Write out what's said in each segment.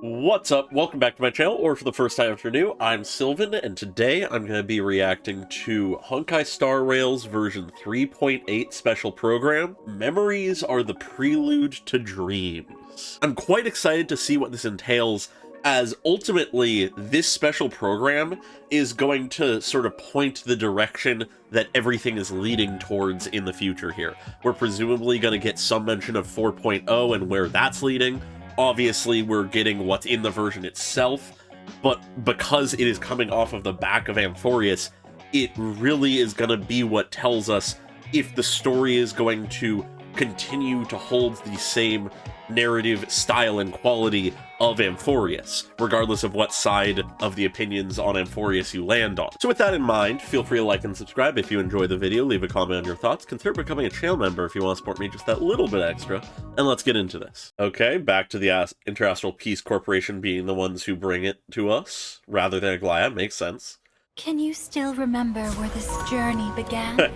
What's up? Welcome back to my channel, or for the first time if you're new, I'm Sylvan, and today I'm going to be reacting to Honkai Star Rail's version 3.8 special program, Memories Are the Prelude to Dreams. I'm quite excited to see what this entails, as ultimately this special program is going to sort of point the direction that everything is leading towards in the future here. We're presumably going to get some mention of 4.0 and where that's leading. Obviously, we're getting what's in the version itself, but because it is coming off of the back of Amphorius, it really is going to be what tells us if the story is going to continue to hold the same narrative style and quality of Amphorius, regardless of what side of the opinions on Amphorius you land on. So with that in mind, feel free to like and subscribe if you enjoy the video, leave a comment on your thoughts, consider becoming a channel member if you want to support me just that little bit extra, and let's get into this. Okay, back to the Interastral Peace Corporation being the ones who bring it to us, rather than Aglaia, makes sense. Can you still remember where this journey began?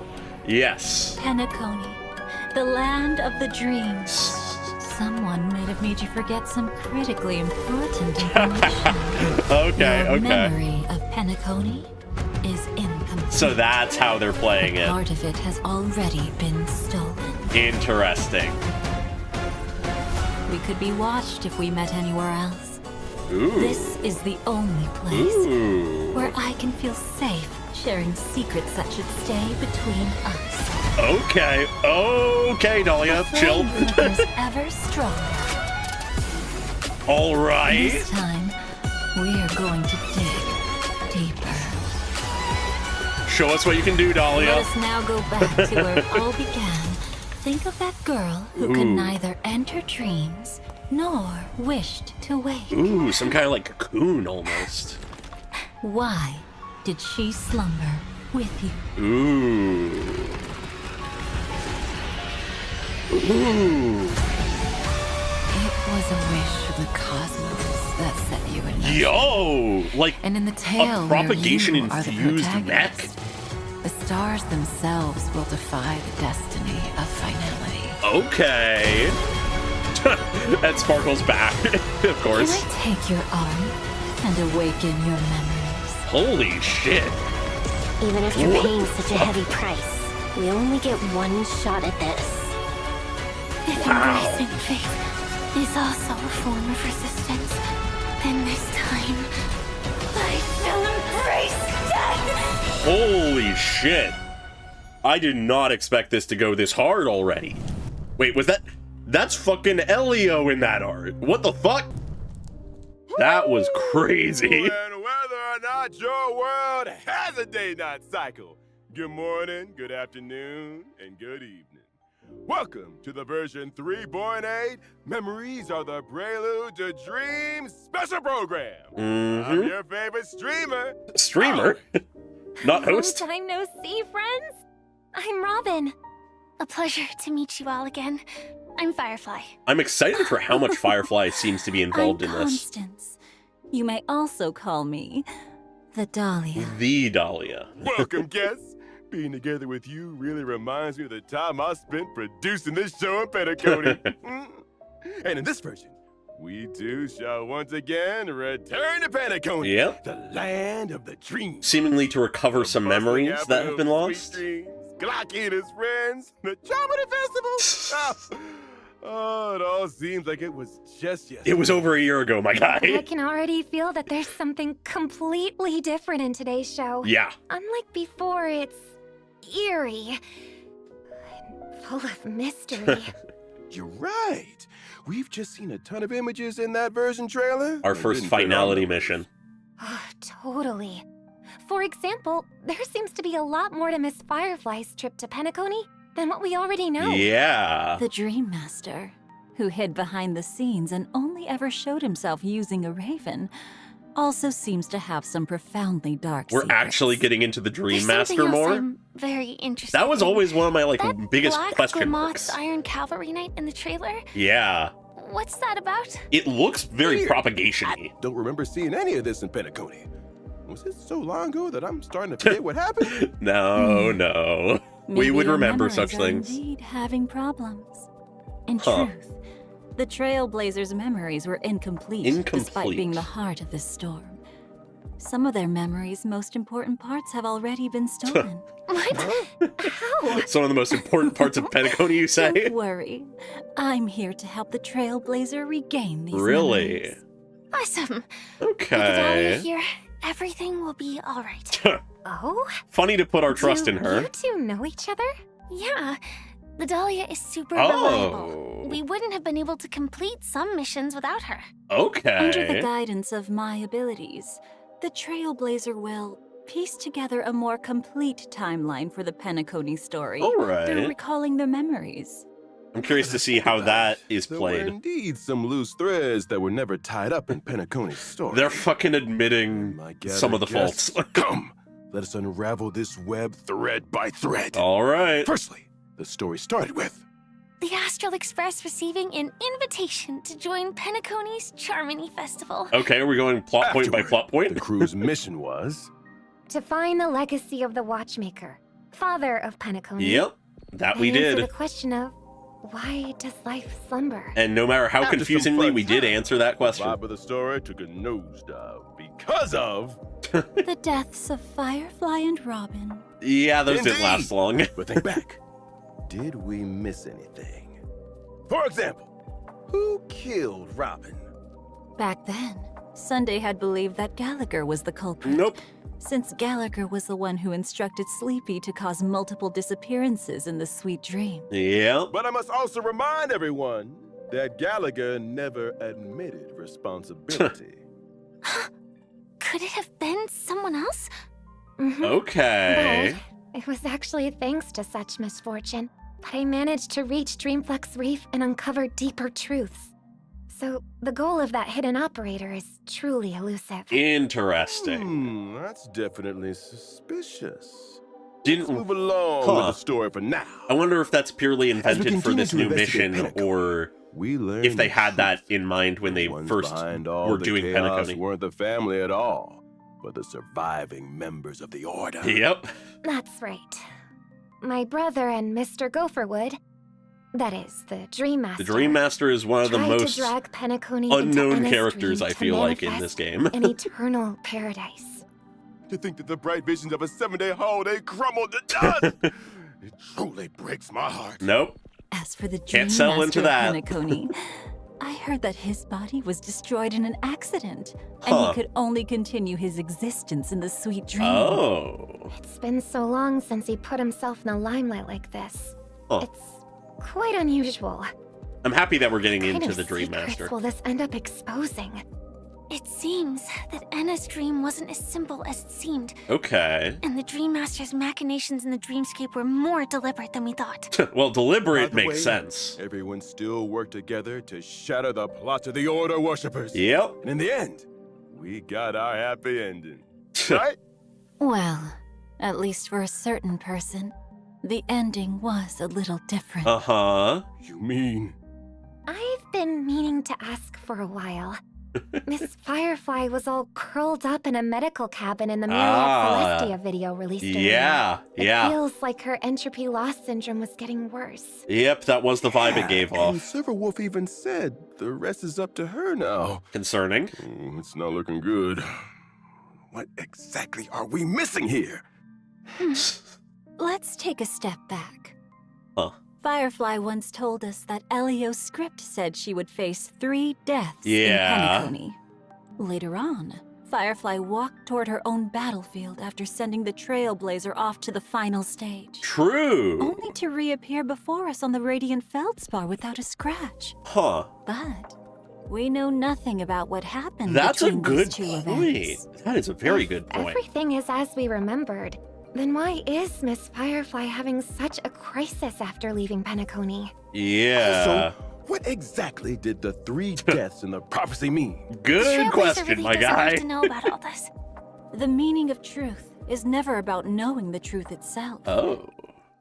Yes. Penacony, the land of the dreams. Someone might have made you forget some critically important information. Your memory of Penacony is incomplete. So that's how they're playing it. Part of it has already been stolen. Interesting. We could be watched if we met anywhere else. Ooh. This is the only place where I can feel safe sharing secrets that should stay between us. Okay, Dahlia, chill. Is ever stronger. All right. This time, we are going to dig deeper. Show us what you can do, Dahlia. Let us now go back to where it all began. Think of that girl who could neither enter dreams nor wished to wake. Ooh, some kind of like cocoon almost. Why did she slumber with you? Ooh. Ooh. It was a wish of the cosmos that set you in motion. Yo, like and in the tale a propagation where you infused are the mech. protagonist, the stars themselves will defy the destiny of finality. Okay. That sparkles back, of course. Can I take your arm and awaken your memories? Holy shit. Even after paying such a heavy price, we only get one shot at this. If embracing faith is also a form of resistance, then this time, I shall embrace death! Holy shit. I did not expect this to go this hard already. Wait, was that's fucking Elio in that art. What the fuck? That was crazy. And whether or not your world has a day-night cycle, good morning, good afternoon, and good evening. Welcome to the version 3.8 Memories Are the Prelude to Dreams special program. I'm your favorite streamer. Streamer? Not host? Long time no see, friends. I'm Robin. A pleasure to meet you all again. I'm Firefly. I'm excited for how much Firefly seems to be involved in this. Constance. You may also call me the Dahlia. The Dahlia. Welcome, guests. Being together with you really reminds me of the time I spent producing this show in Penacony. And in this version, we too shall once again return to Penacony, Yep. the land of the dreams. Seemingly to recover some memories that have been lost. Glocky and his friends, the Chocolate Festival. Oh, it all seems like it was just yesterday. It was over a year ago, my guy. I can already feel that there's something completely different in today's show. Yeah. Unlike before, it's eerie and full of mystery. You're right. We've just seen a ton of images in that version trailer. Our first finality mission. Oh, totally. For example, there seems to be a lot more to Miss Firefly's trip to Penacony than what we already know. Yeah. The Dream Master, who hid behind the scenes and only ever showed himself using a raven, also seems to have some profoundly dark We're secrets. actually getting into the Dream There's Master something else more. I'm very interested That was in. always one of my That biggest Black question Lamott's marks. Iron Cavalry Knight in the trailer? Yeah. What's that about? It looks very Weird. propagation-y. I don't remember seeing any of this in Penacony. Was it so long ago that I'm starting to forget what happened? No. We Maybe would your remember memories such are things. Indeed, having problems. In Huh. truth, The Trailblazers' memories were incomplete, despite being the heart of this storm. Some of their memories' most important parts have already been stolen. What? How? Some of the most important parts of Penacony, you say? Don't worry. I'm here to help the Trailblazer regain these Really? memories. Awesome. Okay. With Adalia here, everything will be all right. Oh? Funny to put our trust in Do her. you two know each other? Yeah, the Dahlia is super Oh. reliable. We wouldn't have been able to complete some missions without her. Okay. Under the guidance of my abilities, the Trailblazer will piece together a more complete timeline for the Penacony story All through right. recalling their memories. I'm curious to see how that is There were played. indeed some loose threads that were never tied up in Penacony's story. They're fucking admitting My some of the gathered faults. guess- Come, let us unravel this web thread by thread. All right. Firstly, the story started with The Astral Express receiving an invitation to join Penacony's Charmony Festival. Okay, are we going plot point by Afterward, plot point? The crew's mission was To find the legacy of the Watchmaker, father of Penacony. Yep, that we and answer did. the question of, why does life slumber? And no matter how After some confusingly, fun we did time, answer that the question. vibe of the story took a nosedive because of. The deaths of Firefly and Robin. Yeah, those didn't Indeed. last long. But think back. Did we miss anything? For example, who killed Robin? Back then, Sunday had believed that Gallagher was the culprit. Nope. Since Gallagher was the one who instructed Sleepy to cause multiple disappearances in the Sweet Dream. Yep. But I must also remind everyone that Gallagher never admitted responsibility. Could it have been someone else? Mhm. Okay. But it was actually thanks to such misfortune that I managed to reach Dreamflex Reef and uncover deeper truths. So the goal of that hidden operator is truly elusive. Interesting. That's definitely suspicious. Didn't Let's move along Huh. with the story for now. I wonder if that's purely invented for continue this to new investigate mission, Penacony, or We learned if they the had that truth. in mind when they The ones first behind all were the doing chaos Penacony. weren't the family at all, but the surviving members of the Order. Yep. That's right. My brother and Mr. Gopherwood, that is, the Dream Master. The Dream Master is one of the tried most to drag Penacony into unknown Enna's characters, dream I to feel like, in manifest this game. an eternal paradise. To think that the bright visions of a 7-day holiday crumbled to dust! It truly breaks my heart. Nope. As for the Dream Can't settle Master into of that. Penacony, I heard that his body was destroyed in an accident, and Huh. he could only continue his existence in the Sweet Dream. Oh. It's been so long since he put himself in the limelight like this. Huh. It's quite unusual. I'm happy that we're getting What kind into of the Dream secrets Master. will this end up exposing? It seems that Enna's dream wasn't as simple as it seemed, Okay. and the Dream Master's machinations in the dreamscape were more deliberate than we thought. Well, deliberate By the makes way, sense. Everyone still worked together to shatter the plots of the Order worshippers. Yep. And in the end, we got our happy ending. Right? Well, at least for a certain person, the ending was a little different. Uh-huh. You mean? I've been meaning to ask for a while. Miss Firefly was all curled up in a medical cabin in the Myriad Ah. Celestia video released earlier. Yeah. It Yeah. feels like her entropy loss syndrome was getting worse. Yep, that was the vibe it gave And off. Silverwolf even said the rest is up to her now. Concerning. It's not looking good. What exactly are we missing here? Let's take a step back. Huh. Firefly once told us that Elio's script said she would face 3 deaths Yeah. in Penacony. Later on, Firefly walked toward her own battlefield after sending the Trailblazer off to the final stage, True. only to reappear before us on the Radiant Feldspar without a scratch. Huh. But we know nothing about what happened That's a between good these 2 point. events. That is a very If good point. Everything is as we remembered. Then why is Miss Firefly having such a crisis after leaving Penacony? Yeah. So, what exactly did the 3 deaths in the prophecy mean? Good Trailblazer question, really my doesn't guy. have to know about all this. The meaning of truth is never about knowing the truth itself. Oh.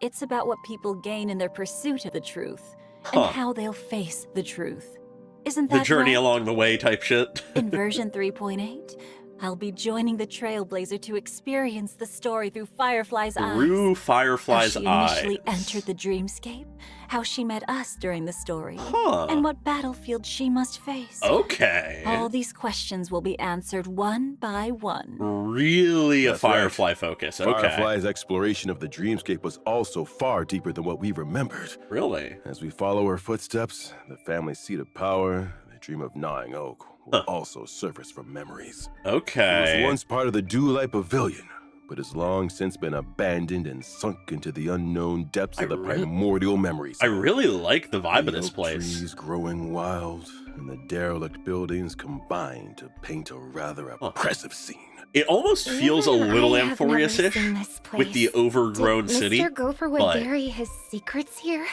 It's about what people gain in their pursuit of the truth, Huh. and how they'll face the truth. Isn't The that journey right? along the way type shit. In version 3.8, I'll be joining the Trailblazer to experience the story through Firefly's eyes. Through How Firefly's she eyes. initially entered the dreamscape, how she met us during the story, Huh. and what battlefield she must face. Okay. All these questions will be answered one by one. Really a That's right. Firefly focus. Okay. Firefly's exploration of the dreamscape was also far deeper than what we remembered. Really? As we follow her footsteps, the family's seat of power, the dream of gnawing oak, will also surface from memories. It Okay. was once part of the Dewlight Pavilion, but has long since been abandoned and sunk into the unknown depths of the primordial memories. I really like the vibe of The this oak place. trees growing wild, and the derelict buildings combine to paint a rather oppressive scene. It almost feels a Even little I have never Amphorius-ish seen this with the place. overgrown Did city. Mr. Gopherwood but- bury his secrets here?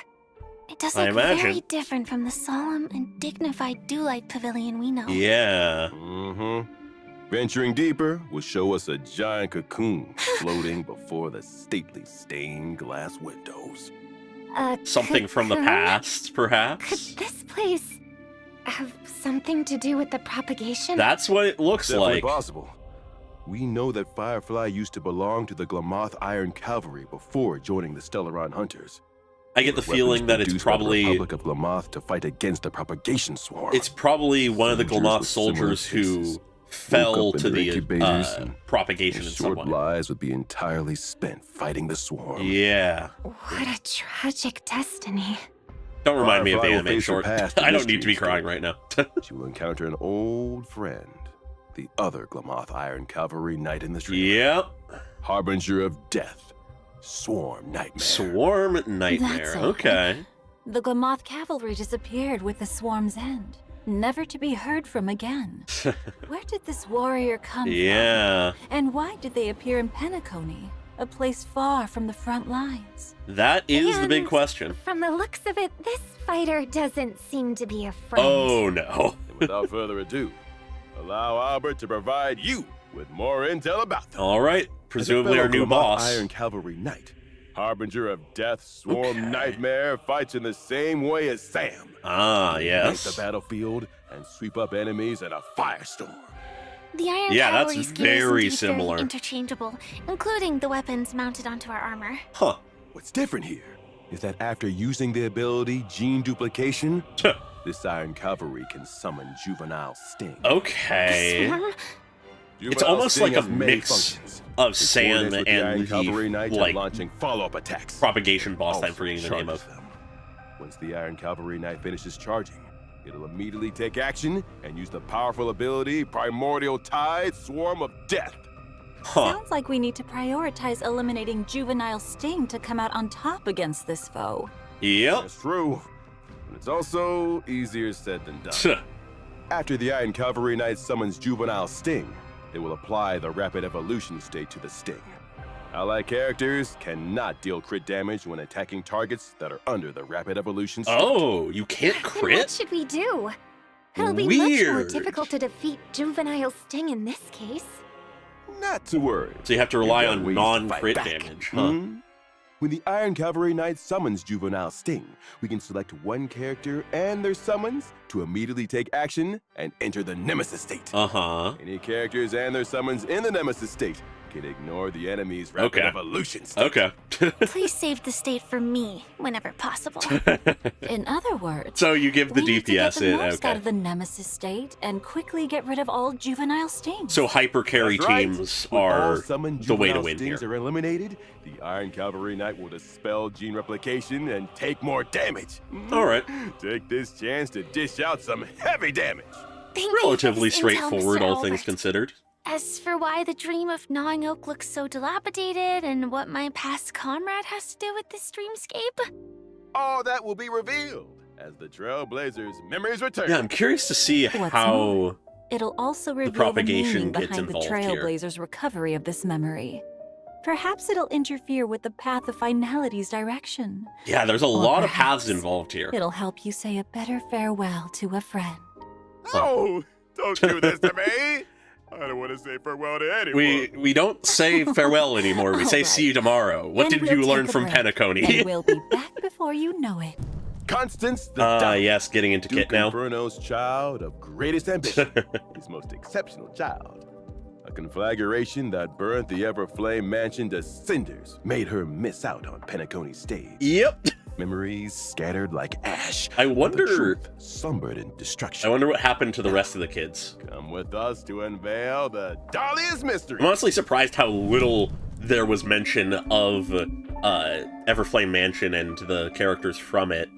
It does I look very imagine. different from the solemn and dignified Dewlight Pavilion we know. Yeah. Mm-hmm. Venturing deeper will show us a giant cocoon floating before the stately stained glass windows. Something from the cocoon? past, Could perhaps? this place have something to do with the propagation? That's what it looks Definitely like. possible. We know that Firefly used to belong to the Glamoth Iron Cavalry before joining the Stellaron Hunters. I get the Weapons feeling that it's produced by the probably Republic of Glamoth to fight against the propagation swarm. one of the Soldiers Glamoth with similar soldiers who faces fell up in to their the incubators and propagation Their in some short way. lives would be entirely spent fighting the swarm. Yeah. What a tragic destiny. Don't remind me of the Firefly will anime face her short. past in I this don't need to be dreamscape. crying right now. She will encounter an old friend, the other Glamoth Iron Cavalry Knight in the stream. Yep. Harbinger of Death, Swarm Nightmare. Swarm Nightmare. That's it. Okay. The Glamoth cavalry disappeared with the swarm's end, never to be heard from again. Where did this warrior come Yeah. from? And why did they appear in Penacony, a place far from the front lines? That is the big And question. From the looks of it, this fighter doesn't seem to be a friend. Oh no. And without further ado, allow Albert to provide you with more intel about them. All right. As a Presumably fellow our new Glamoth boss. Iron Cavalry Knight, Harbinger of Death, Swarm Okay. Nightmare fights in the same way as Sam. Ah, Ignite yes. the battlefield and sweep up enemies in a firestorm. The Iron Yeah, that's Cavalry's gear is very indeed similar. interchangeable, including the weapons mounted onto our armor. Huh. What's different here is that after using the ability Gene Duplication, this Iron Cavalry can summon Juvenile Sting. Okay. Swarm? It's Juvenile almost Sting like a has many mix functions. of It Sam coordinates with the Iron and Cavalry the Knights like and launching follow-up attacks. propagation boss I'm Also forgetting the name charges of. them. Once the Iron Cavalry Knight finishes charging, it'll immediately take action and use the powerful ability Primordial Tide Swarm of Death. Huh. Sounds like we need to prioritize eliminating Juvenile Sting to come out on top against this foe. Yep. That's true, but it's also easier said than done. After the Iron Cavalry Knight summons Juvenile Sting, it will apply the Rapid Evolution state to the Sting. Allied characters cannot deal crit damage when attacking targets that are under the Rapid Evolution state. Oh, you can't Then what crit? should we do? It'll be much more Weird. difficult to defeat Juvenile Sting in this case. Not to worry. So you have to rely You've got on ways to fight non-crit back. damage, huh? Hmm? When the Iron Cavalry Knight summons Juvenile Sting, we can select one character and their summons to immediately take action and enter the Nemesis state. Uh-huh. Any characters and their summons in the Nemesis state can ignore the enemy's Rapid Okay. Evolution state. Okay. Please save the state for me whenever possible. In other words, So you give the we need to get DPS the in, most out okay. of the Nemesis state and quickly get rid of all Juvenile Stings. So hyper carry That's right. teams When all are summoned the way to Juvenile win Stings here. are eliminated, the Iron Cavalry Knight will dispel gene replication and take more damage. All right. Take this chance to dish out some heavy damage. Thank you for Relatively this intel, straightforward, Mr. all things Albert. considered. As for why the dream of gnawing oak looks so dilapidated and what my past comrade has to do with this dreamscape, All that will be revealed as the Trailblazers' memories return. Yeah, I'm curious to see What's how... more, it'll also reveal the propagation meaning gets behind the involved here. Trailblazers' recovery of this memory. Perhaps it'll interfere with the path of finality's direction. Yeah, there's a Or lot of paths perhaps involved here. It'll help you say a better farewell to a friend. Oh, don't do this to me. I don't want to say farewell to anyone. We don't say farewell anymore. We say All right. see you tomorrow. What Then did we'll you take learn a from break, and Penacony? we'll be back before you know it. Constance the Doubtful, Yes, getting into Duke Kit now. Inferno's child of greatest ambition, his most exceptional child. A conflagration that burnt the Everflame mansion to cinders made her miss out on Penacony's stage. Yep. Memories scattered like ash. I but the wonder- truth slumbered in I destruction. wonder what happened to the rest of the kids. Come with us to unveil the Dahlia's mystery. I'm honestly surprised how little there was mention of Everflame Mansion and the characters from it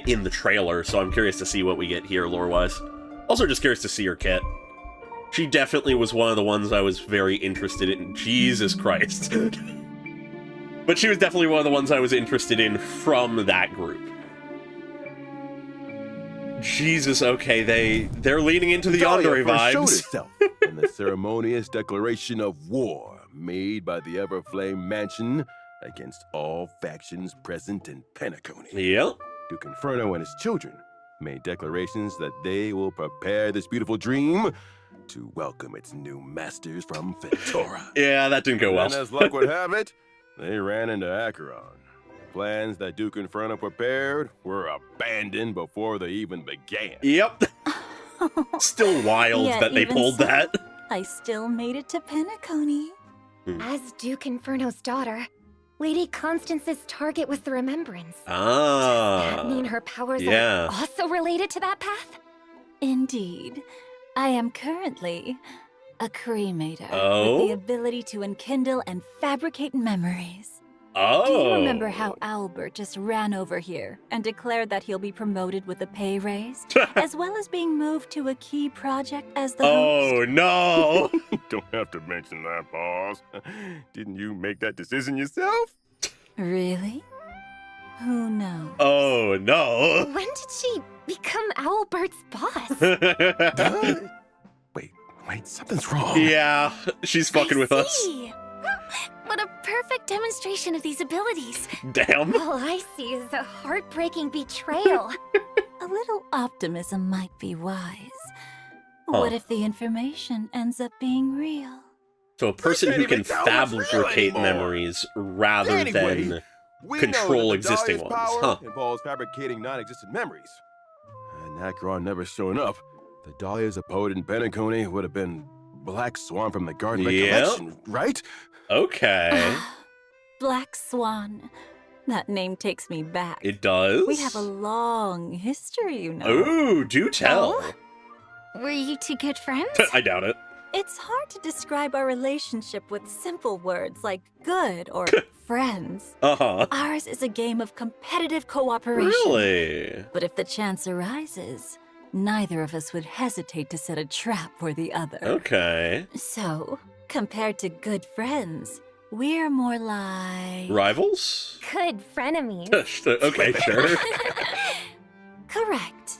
in the trailer, so I'm curious to see what we get here lore-wise. Also just curious to see her kit. She definitely was one of the ones I was very interested in. Jesus Christ. But she was definitely one of the ones I was interested in from that group. Jesus, okay, they're leaning into the Dahlia Yandere first showed vibes. itself in the ceremonious declaration of war made by the Everflame Mansion against all factions present in Penacony. Yep. Duke Inferno and his children made declarations that they will prepare this beautiful dream to welcome its new masters from Fentora. Yeah, that didn't go well. And as luck would have it, they ran into Acheron. Plans that Duke Inferno prepared were abandoned before they even began. Yep. Still wild Yeah, that they even pulled so, that. I still made it to Penacony. As Duke Inferno's daughter, Lady Constance's target was the Remembrance. Ah. Does that mean her powers yeah. are also related to that path? Indeed. I am currently a cremator Oh? with the ability to enkindle and fabricate memories. Oh. Do you remember how Albert just ran over here and declared that he'll be promoted with a pay raise, as well as being moved to a key project as the host? Oh, no. Don't have to mention that, boss. Didn't you make that decision yourself? Really? Who knows? Oh, no. When did she become Albert's boss? Wait, something's wrong. Yeah, she's fucking with us. See. What a perfect demonstration of these abilities. Damn. All I see is a heartbreaking betrayal. A little optimism might be wise. Huh. What if the information ends up being real? So a person who can't can even tell what's real fabricate anymore. memories rather Anyway, than... We control know that the existing Dahlia's ones, power huh. involves fabricating non-existent memories. And Acheron never showing up. The Dahlia's a poet in Penacony would have been Black Swan from the Garden Yep. Recollection, right? Okay. Black Swan. That name takes me back. It does? We have a long history, you know. Ooh, do tell. Were you two good friends? I doubt it. It's hard to describe our relationship with simple words like good or friends. Uh-huh. Ours is a game of competitive cooperation. Really? But if the chance arises, neither of us would hesitate to set a trap for the other. Okay. So, compared to good friends, we're more like... Good Rivals? frenemies. Okay, sure. Correct.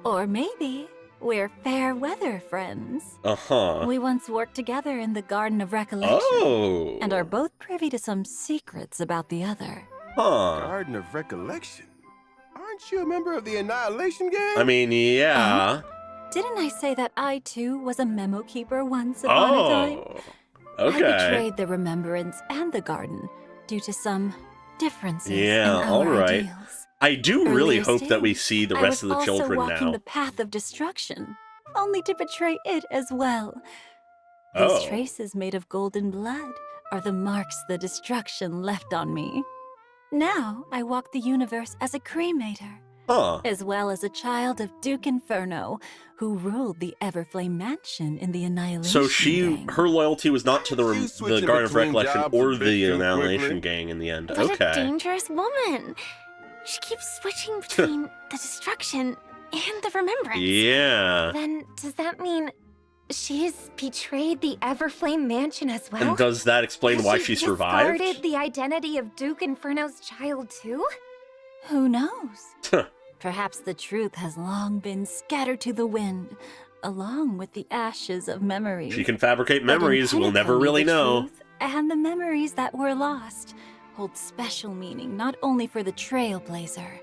Or maybe we're fair weather friends. Uh-huh. We once worked together in the Garden of Recollection. Oh. And are both privy to some secrets about the other. Huh. Garden of Recollection? Aren't you a member of the Annihilation Gang? I mean, yeah. Didn't I say that I too was a memo keeper once upon a time? Oh. I Okay. betrayed the Remembrance and the Garden due to some differences Yeah, in all our right. ideals. I do really Earlier hope that we stage, see the I rest of was the children also walking now. the path of destruction, only to betray it as well. These Oh. traces made of golden blood are the marks the destruction left on me. Now I walk the universe as a cremator, Huh. as well as a child of Duke Inferno, who ruled the Everflame Mansion in the Annihilation So Gang. her loyalty was not to You the switching Garden of between Recollection jobs or a bit the too Annihilation quickly? Gang in the end. What a Okay. dangerous woman. She keeps switching between the destruction and the remembrance. Yeah. Then does that mean she's betrayed the Everflame Mansion as well? And does that explain Has why she survived? discarded the identity of Duke Inferno's child too? Who knows? Perhaps the truth has long been scattered to the wind, along with the ashes of memories. She can fabricate But in memories, we'll never Penacony, really the know. truth and the memories that were lost hold special meaning not only for the Trailblazer,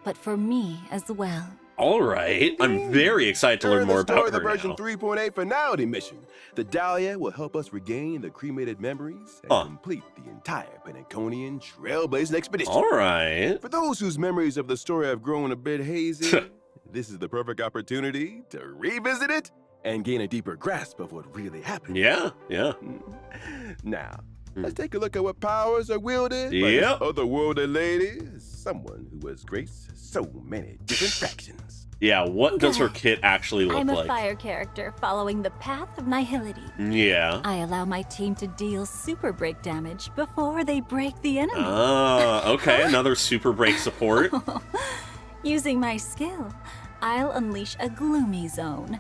but for me as well. Alright, I'm very excited to learn During more the story about of the her version now. 3.8 finality mission, the Dahlia will help us regain the cremated memories and Huh. complete the entire Penaconian trailblazing expedition. Alright. For those whose memories of the story have grown a bit hazy, this is the perfect opportunity to revisit it and gain a deeper grasp of what really happened. Yeah, yeah. Now, Let's take a look at what powers are wielded by this otherworldly lady. Someone who has graced so many different factions. Yeah, what does her kit actually look like? I'm a fire character following the path of nihility. Yeah. I allow my team to deal super break damage before they break the enemy. Ah, okay, another super break support. Using my skill, I'll unleash a gloomy zone.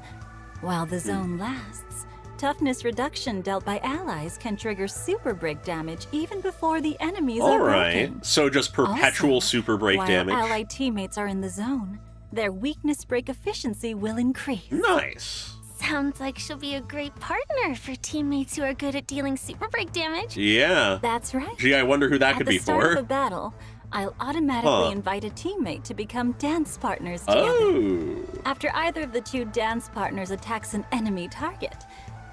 While the zone lasts, toughness reduction dealt by allies can trigger super break damage even before the enemies are broken. So just perpetual Also, super break while damage. allied teammates are in the zone, their weakness break efficiency will increase. Nice. Sounds like she'll be a great partner for teammates who are good at dealing super break damage. Yeah. That's right. Gee, I wonder who that could be for. At the start of a battle, I'll automatically invite a teammate to become dance partners together. Oh. After either of the two dance partners attacks an enemy target,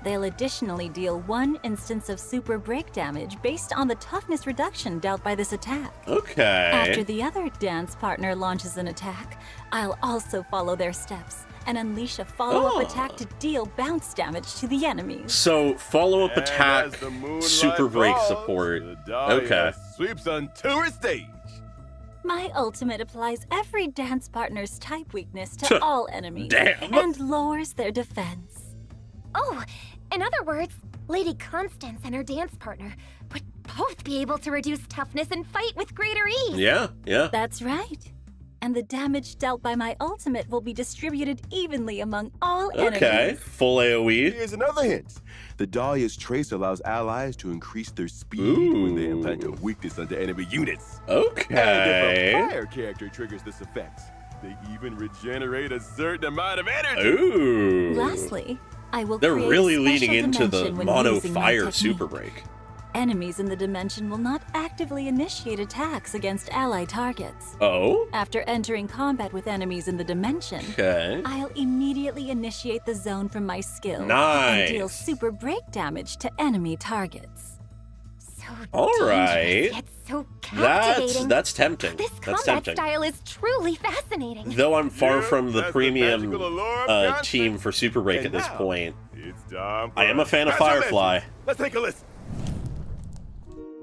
they'll additionally deal one instance of super break damage based on the toughness reduction dealt by this attack. Okay. After the other dance partner launches an attack, I'll also follow their steps and unleash a follow-up attack to deal bounce damage to the enemies. So, follow-up And attack, as the moonlight super break falls, support. the Dahlia Okay. sweeps onto her stage. My ultimate applies every dance partner's type weakness to all enemies Damn. and lowers their defense. Oh, in other words, Lady Constance and her dance partner would both be able to reduce toughness and fight with greater ease. Yeah, yeah. That's right. And the damage dealt by my ultimate will be distributed evenly among all Okay, enemies. full AoE. Here's another hint. The Dahlia's trace allows allies to increase their speed when they implant a weakness onto enemy units. And Okay. if a fire character triggers this effect, they even regenerate a certain amount of energy. Ooh. Lastly, I will They're create really a leaning special into the dimension when mono using my fire technique. super break. Enemies in the dimension will not actively initiate attacks against ally targets. Oh? After entering combat with enemies in the dimension, Okay. I'll immediately initiate the zone from my skill Nice. and deal super break damage to enemy targets. So All right. dangerous, yet so captivating. That's tempting. This That's combat tempting. style is truly fascinating. Though I'm far Yeah, from the that's the premium magical allure of Constance. team for Super Break And at this now, point. It's time for I am a fan of special Firefly. mention. Let's take a listen.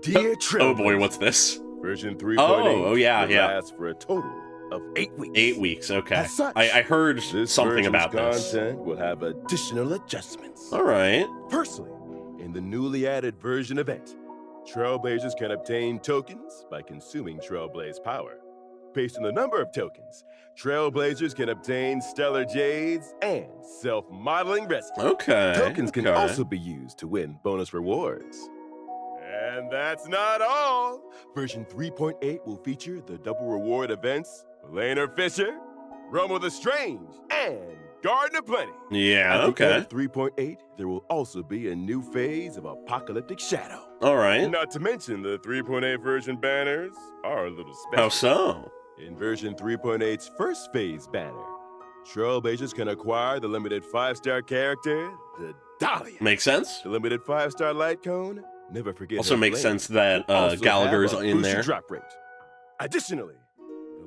Dear Oh boy, Trailblazers, what's this? Version 3.8 Oh, yeah, will yeah. lasts for a total of 8 weeks. 8 weeks, okay. As such, I heard This something version's about this. content will have additional adjustments. Alright. Firstly, in the newly added version event, Trailblazers can obtain tokens by consuming Trailblaze power. Based on the number of tokens, Trailblazers can obtain Stellar Jades and Self-Modeling Rescue. Okay. Tokens can okay. also be used to win bonus rewards. And that's not all. Version 3.8 will feature the double reward events Laner Fisher, Romo the Strange, and Garden of Plenty. Yeah, At the okay. end of 3.8, there will also be a new phase of Apocalyptic Shadow. Alright. Not to mention the 3.8 version banners are a little special. How so? In version 3.8's first phase banner, Trailblazers can acquire the limited 5-star character, the Dahlia. Makes sense? The limited 5-star light cone, never forget Also her makes flame, sense that will also Gallagher's have a in boosted there. drop rate. Additionally,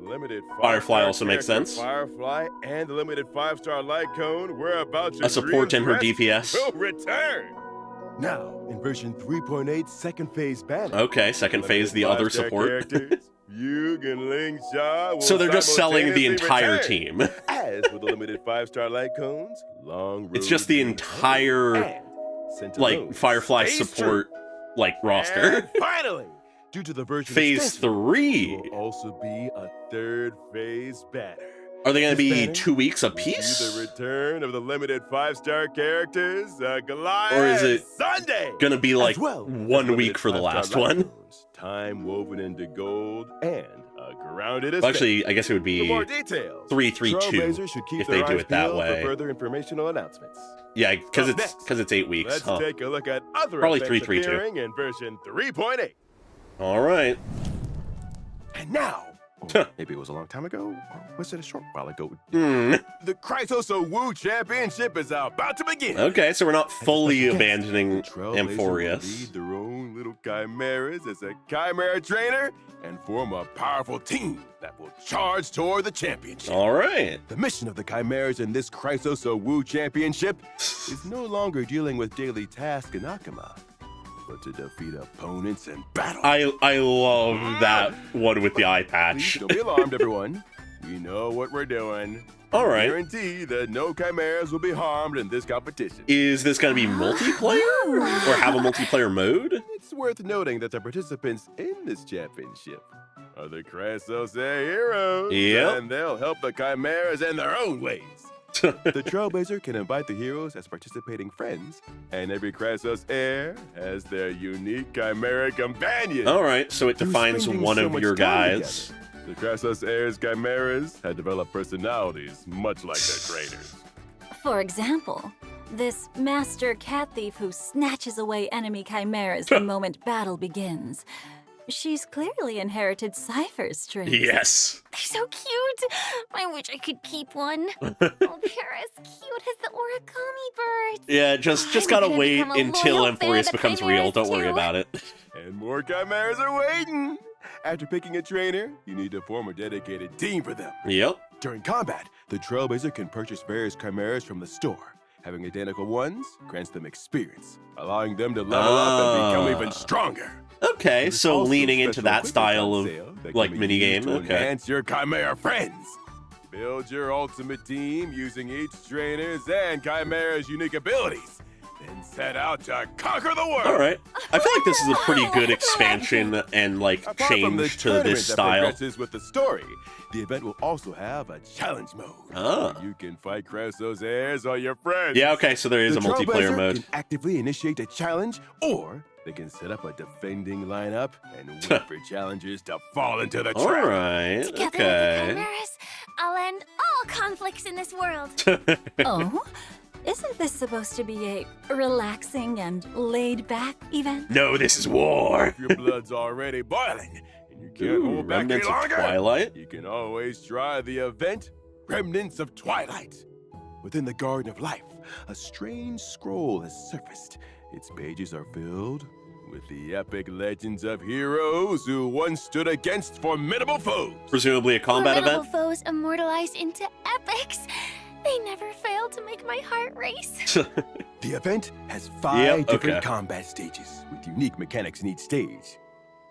the limited Firefly 5-star also makes character sense. Firefly and the limited 5-star light cone, whereabouts A support in her rest DPS. will return. Now, in version 3.8's second phase banner. Okay, second phase, the other support. Yug and Ling Sha will So they're just selling the simultaneously entire return. team. As with the limited 5-star light cones, Long It's Road just the to entire, and Sent like, Alone Firefly Phase support, like, two. roster. And finally, due to the version Phase extension, 3. there will also be a third phase banner. Are they going to This be banner 2 weeks will see apiece? the return of the limited 5-star characters, Goliath Or is it Sunday. Going to be like as well as 1 limited week for the 5-star last light one? cones, time woven into gold and grounded as Well, actually, I guess it would For be more details, 3-3-2 Trailblazers should keep if their they do eyes it that peeled way. For further informational announcements. Yeah, because Up it's 8 weeks. Let's Huh. take a look at other Probably events 3-3-2. appearing in version 3.8. All right. And now, Huh. maybe it was a long time ago, or was it a short while ago? Hmm. The Chrysoso Wu Championship is about to begin. Okay, so we're not As a fully special guest, abandoning the Trailblazers will Amphorius. lead their own little chimeras as a chimera trainer and form a powerful team that will charge toward the championship. All right. The mission of the chimeras in this Chrysoso Wu Championship is no longer dealing with daily tasks in Akama, but to defeat opponents in battle. I love that one with the eye Please patch. don't be alarmed, everyone. We know what we're doing. All right. Guarantee that no chimeras will be harmed in this competition. Is this going to be multiplayer or have a multiplayer mode? It's worth noting that the participants in this championship are the Krasos Air heroes. Yep. And they'll help the chimeras in their own ways. The Trailblazer can invite the heroes as participating friends, and every Krasos Air has their unique chimera companion. All right, so it Through defines spending one so of much your time guys. together, the Krasos Air's chimeras had developed personalities much like their trainers. For example, this master cat thief who snatches away enemy chimeras the moment battle begins. She's clearly inherited Cypher's traits. Yes. They're so cute. I wish I could keep one. Oh, they're as cute as the origami birds. Yeah, just I'm gotta gonna wait become a until loyal fan Amphoreus of becomes chimeras, real. Don't worry too. about it. And more chimeras are waiting. After picking a trainer, you need to form a dedicated team for them. Yep. During combat, the Trailblazer can purchase various chimeras from the store. Having identical ones grants them experience, allowing them to level up and become even stronger. Okay, There's so also leaning into special that equipment style on of sale that like can be minigame. used to Okay. enhance your chimera friends. Build your ultimate team using each trainer's and chimera's unique abilities. Then set out to conquer the world. All right. I feel like this is a pretty good expansion and like Apart from the change to tournament this that style. progresses with the story, the event will also have a challenge mode. Ah. Where you can fight Krasos Airs or your friends. Yeah, okay, so there is a The multiplayer Trailblazer mode. can actively initiate a challenge, or they can set up a defending lineup and wait for challengers to fall into the All trap. right. Together with the Okay. chimeras, I'll end all conflicts in this world. Oh? Isn't this supposed to be a relaxing and laid-back event? No, this is war. If your blood's already boiling and you can't Ooh, hold back any remnants of longer, Twilight. you can always try the event Remnants of Twilight. Within the Garden of Life, a strange scroll has surfaced. Its pages are filled with the epic legends of heroes who once stood against formidable foes. Presumably a combat Formidable event. foes immortalized into epics. They never fail to make my heart race. The event has 5 different okay. combat stages with unique mechanics in each stage.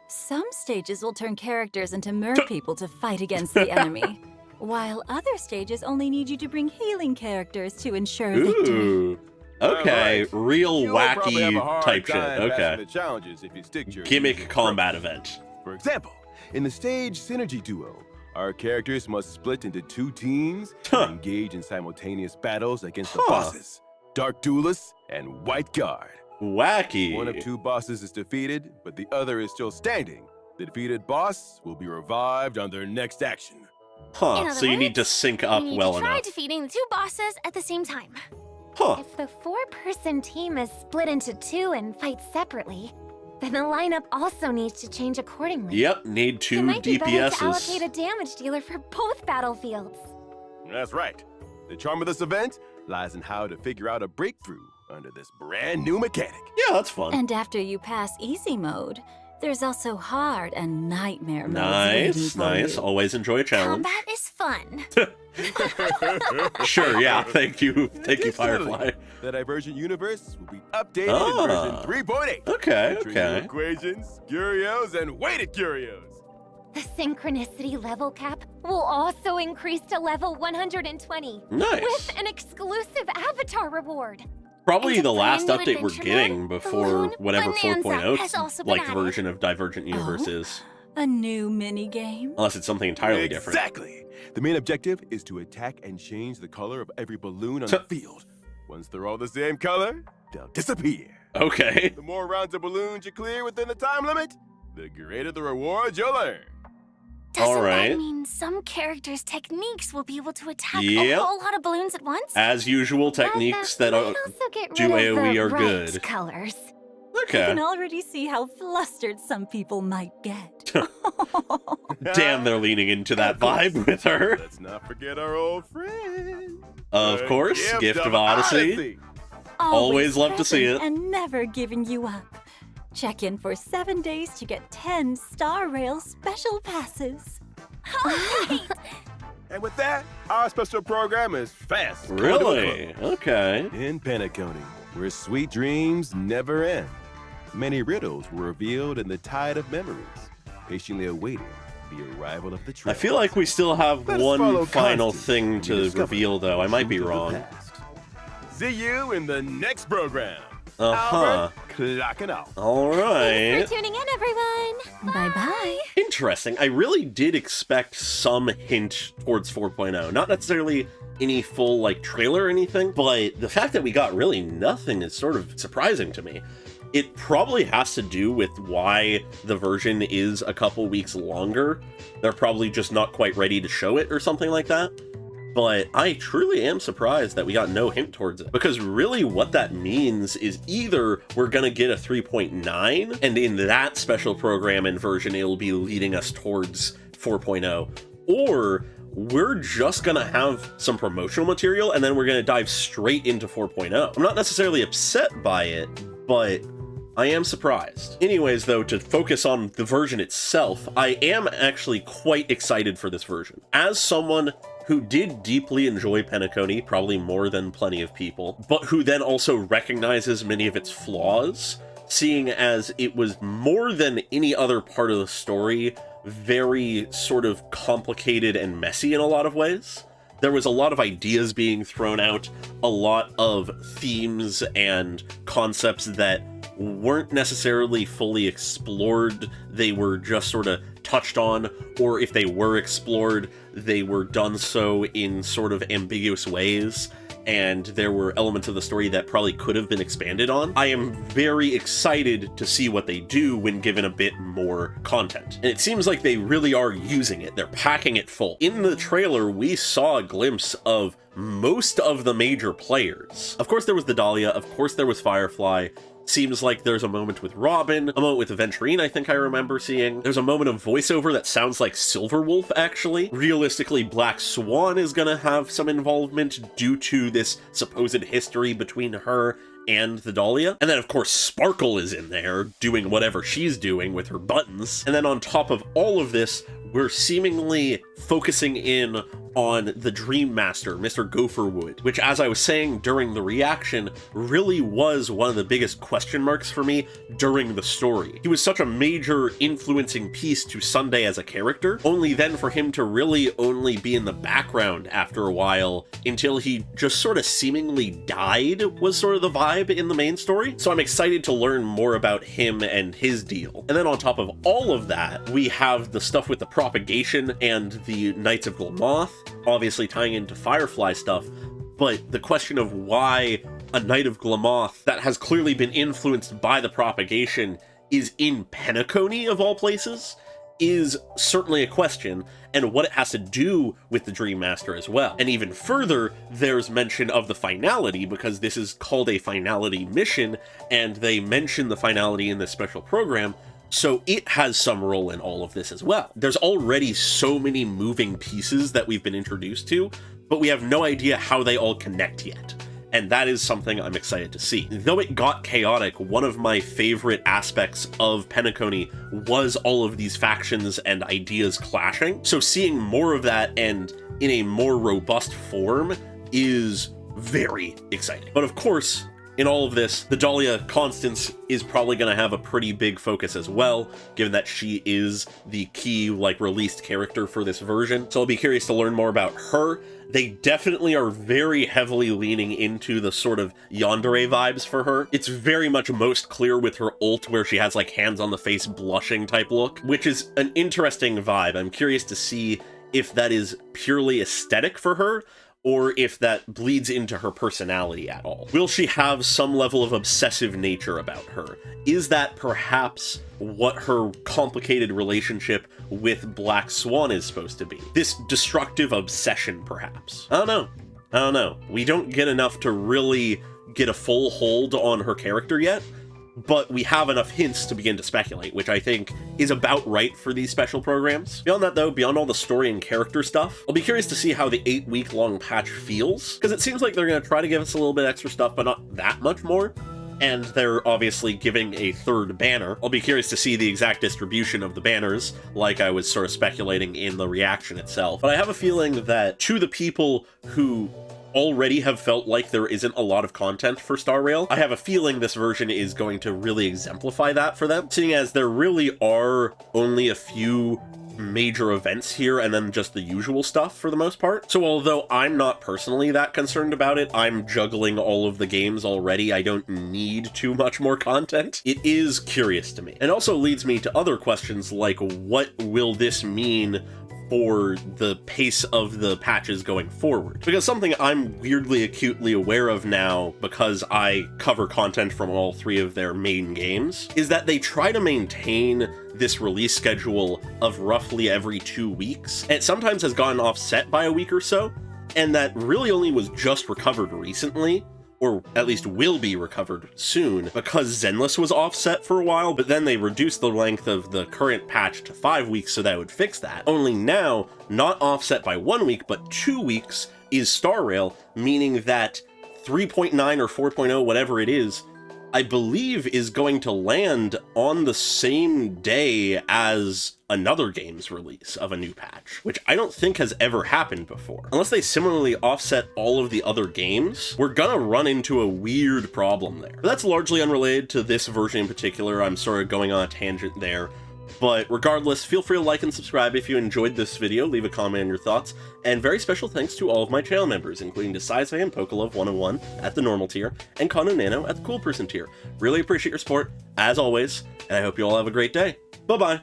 Some stages will turn characters into mer-people to fight against the enemy, while other stages only need you to bring healing characters to ensure victory. Ooh. Okay, Alright. real You'll probably have a wacky hard type shit. time passing Okay. the challenges if you stick to your Gimmick usual combat approach. event. For example, in the stage Synergy Duo, our characters must split into 2 teams Huh. and engage in simultaneous battles against the Huh. bosses, Dark Duelist and White Guard. Wacky. One of 2 bosses is defeated, but the other is still standing. The defeated boss will be revived on their next action. In Huh, other so you need to words, sync up we need well to try enough. defeating the 2 bosses at the same time. Huh. If the 4-person team is split into 2 and fight separately, then the lineup also needs to change accordingly. Yep, need It 2 might be better to allocate DPSs. a damage dealer for both battlefields. That's right. The charm of this event lies in how to figure out a breakthrough under this brand new mechanic. Yeah, that's fun. And after you pass easy mode, there's also hard and nightmare modes Nice, waiting for nice. you. Always enjoy a challenge. Combat is fun. Sure, yeah. Thank you, Additionally, Firefly. The Divergent universe will be updated Ah. in version 3.8. Okay, featuring new okay. equations, curios, and weighted curios. The synchronicity level cap will also increase to level 120 Nice. with an exclusive avatar reward. Probably And the a last brand new update we're adventure getting mode, before Balloon whatever Bonanza 4.0 has also been like added. version of Divergent Universe Oh? is. A new mini-game? Unless it's something entirely different. Exactly. The main objective is to attack and change the color of every balloon on the field. Once they're all the same color, they'll disappear. Okay. The more rounds of balloons you clear within the time limit, the greater the rewards you'll earn. Doesn't Alright. that mean some characters' techniques will be able to attack Yep. a whole lot of balloons at once? As usual, techniques that might are. also get do rid of AoE the are bright good. colors. I Okay. can already see how flustered some people might get. Damn, they're leaning into that vibe with her. Let's not forget our old friend. Of the course, Gift of Odyssey. Always love to see present it. And never giving you up. Check in for 7 days to get 10 Star Rail special passes. And with that, our special program is fast. coming to a Really? Okay. close. In Penacony, where sweet dreams never end. Many riddles were revealed in the tide of memories, patiently awaiting the arrival of the I trail. feel like we still have Let us one follow final Constance thing and to discover reveal, though. I the might be truth of the wrong. past. See you in the next program. Uh-huh. Albert, clocking out. All right. Thanks for tuning in, everyone. Bye-bye. Interesting. I really did expect some hint towards 4.0. Not necessarily any full, like, trailer or anything, but the fact that we got really nothing is sort of surprising to me. It probably has to do with why the version is a couple weeks longer. They're probably just not quite ready to show it or something like that. But I truly am surprised that we got no hint towards it. Because really what that means is either we're gonna get a 3.9, and in that special program and version it'll be leading us towards 4.0, or we're just gonna have some promotional material and then we're gonna dive straight into 4.0. I'm not necessarily upset by it, but I am surprised. Anyways, though, to focus on the version itself, I am actually quite excited for this version. As someone who did deeply enjoy Penacony, probably more than plenty of people, but who then also recognizes many of its flaws, seeing as it was more than any other part of the story, very sort of complicated and messy in a lot of ways. There was a lot of ideas being thrown out, a lot of themes and concepts that weren't necessarily fully explored. They were just sort of touched on, or if they were explored, they were done so in sort of ambiguous ways, and there were elements of the story that probably could have been expanded on. I am very excited to see what they do when given a bit more content. And it seems like they really are using it. They're packing it full. In the trailer, we saw a glimpse of most of the major players. Of course, there was the Dahlia. Of course, there was Firefly. Seems like there's a moment with Robin, a moment with Aventurine I think I remember seeing. There's a moment of voiceover that sounds like Silverwolf, actually. Realistically, Black Swan is gonna have some involvement due to this supposed history between her and the Dahlia. And then, of course, Sparkle is in there, doing whatever she's doing with her buttons. And then on top of all of this, we're seemingly focusing in on the Dream Master, Mr. Gopherwood, which, as I was saying during the reaction, really was one of the biggest question marks for me during the story. He was such a major influencing piece to Sunday as a character, only then for him to really only be in the background after a while until he just sort of seemingly died was sort of the vibe in the main story. So I'm excited to learn more about him and his deal. And then on top of all of that, we have the stuff with the propagation and the Knights of Glamoth, obviously tying into Firefly stuff, but the question of why a Knight of Glamoth that has clearly been influenced by the propagation is in Penacony, of all places, is certainly a question, and what it has to do with the Dream Master as well. And even further, there's mention of the finality, because this is called a finality mission, and they mention the finality in this special program, so it has some role in all of this as well. There's already so many moving pieces that we've been introduced to, but we have no idea how they all connect yet. And that is something I'm excited to see. Though it got chaotic, one of my favorite aspects of Penacony was all of these factions and ideas clashing. So seeing more of that and in a more robust form is very exciting. But of course, in all of this, the Dahlia Constance is probably going to have a pretty big focus as well, given that she is the key, released character for this version. So I'll be curious to learn more about her. They definitely are very heavily leaning into the sort of yandere vibes for her. It's very much most clear with her ult, where she has hands on the face blushing type look, which is an interesting vibe. I'm curious to see if that is purely aesthetic for her, or if that bleeds into her personality at all. Will she have some level of obsessive nature about her? Is that perhaps what her complicated relationship with Black Swan is supposed to be? This destructive obsession, perhaps? I don't know. We don't get enough to really get a full hold on her character yet, but we have enough hints to begin to speculate, which I think is about right for these special programs. Beyond that, though, beyond all the story and character stuff, I'll be curious to see how the 8-week-long patch feels, because it seems like they're going to try to give us a little bit extra stuff, but not that much more. And they're obviously giving a third banner. I'll be curious to see the exact distribution of the banners, like I was sort of speculating in the reaction itself. But I have a feeling that to the people who already have felt like there isn't a lot of content for Star Rail, I have a feeling this version is going to really exemplify that for them, seeing as there really are only a few major events here and then just the usual stuff for the most part. So although I'm not personally that concerned about it, I'm juggling all of the games already, I don't need too much more content. It is curious to me. And also leads me to other questions like, what will this mean for the pace of the patches going forward? Because something I'm weirdly acutely aware of now, because I cover content from all three of their main games, is that they try to maintain this release schedule of roughly every 2 weeks. And it sometimes has gotten offset by a week or so, and that really only was just recovered recently, or at least will be recovered soon, because Zenless was offset for a while, but then they reduced the length of the current patch to 5 weeks so that would fix that. Only now, not offset by 1 week, but 2 weeks is Star Rail, meaning that 3.9 or 4.0, whatever it is, I believe is going to land on the same day as another game's release of a new patch, which I don't think has ever happened before. Unless they similarly offset all of the other games, we're gonna run into a weird problem there. But that's largely unrelated to this version in particular. I'm sort of going on a tangent there. But regardless, feel free to like and subscribe if you enjoyed this video, leave a comment on your thoughts, and very special thanks to all of my channel members, including Decisive and Pokelove101 at the normal tier, and Kono Nano at the cool person tier. Really appreciate your support, as always, and I hope you all have a great day. Bye-bye!